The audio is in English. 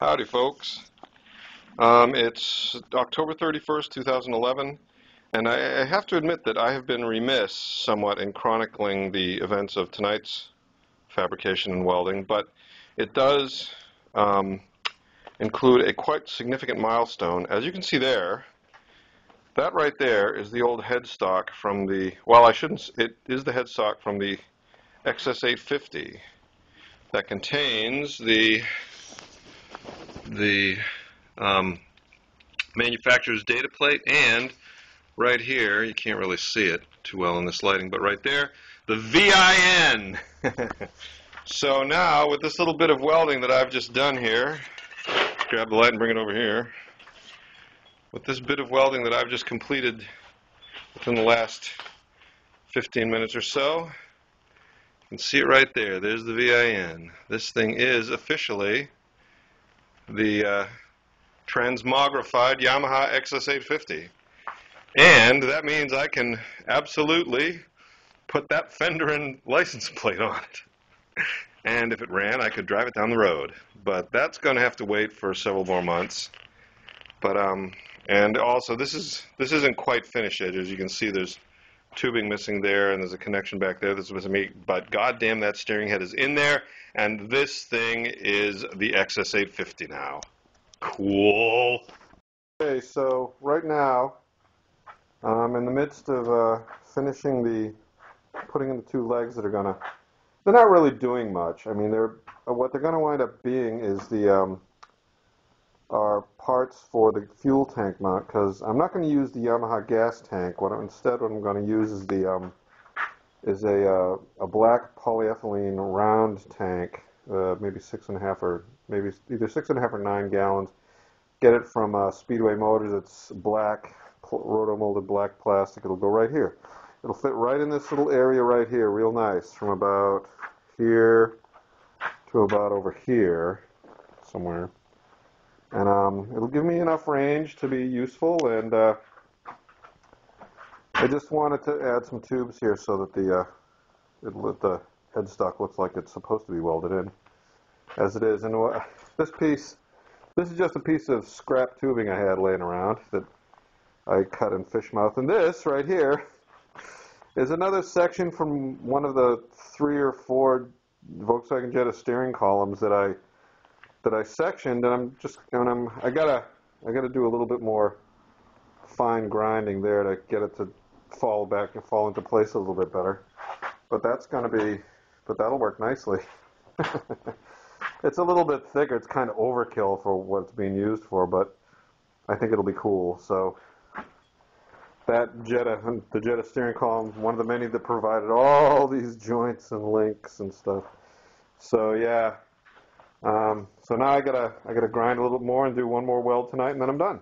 Howdy, folks. It's October 31st, 2011, and I have to admit that I have been remiss somewhat in chronicling the events of tonight's fabrication and welding, but it does include a quite significant milestone. As you can see there, that right there is the old headstock from the, well, it is the headstock from the XS850 that contains the manufacturer's data plate, and right here, you can't really see it too well in this lighting, but right there, the VIN. So now, with this little bit of welding that I've just done here, grab the light and bring it over here. With this bit of welding that I've just completed within the last 15 minutes or so, you can see it right there. There's the VIN. This thing is officially the transmogrified Yamaha XS850. And that means I can absolutely put that fender and license plate on it. And if it ran, I could drive it down the road. But that's going to have to wait for several more months. But and also this isn't quite finished yet. As you can see, there's tubing missing there, and there's a connection back there that's missing me. But goddamn, that steering head is in there, and this thing is the XS850 now. Cool. Okay, so right now I'm in the midst of finishing putting in the two legs that are gonna. They're not really doing much. I mean, what they're gonna wind up being is are parts for the fuel tank mount, because I'm not going to use the Yamaha gas tank. Instead, what I'm going to use is a black polyethylene round tank, maybe 6.5 or maybe either 6.5 or 9 gallons. Get it from Speedway Motors. It's black, roto-molded black plastic. It'll go right here. It'll fit right in this little area right here, real nice, from about here to about over here somewhere. And it'll give me enough range to be useful, and I just wanted to add some tubes here so that the headstock looks like it's supposed to be welded in, as it is. And this is just a piece of scrap tubing I had laying around that I cut in fish mouth. And this right here is another section from one of the 3 or 4 Volkswagen Jetta steering columns that I sectioned, and I gotta do a little bit more fine grinding there to get it to fall into place a little bit better. But that'll work nicely. It's a little bit thicker. It's kind of overkill for what it's being used for, but I think it'll be cool. So the Jetta steering column, one of the many that provided all these joints and links and stuff. So yeah. So now I gotta grind a little bit more and do one more weld tonight, and then I'm done.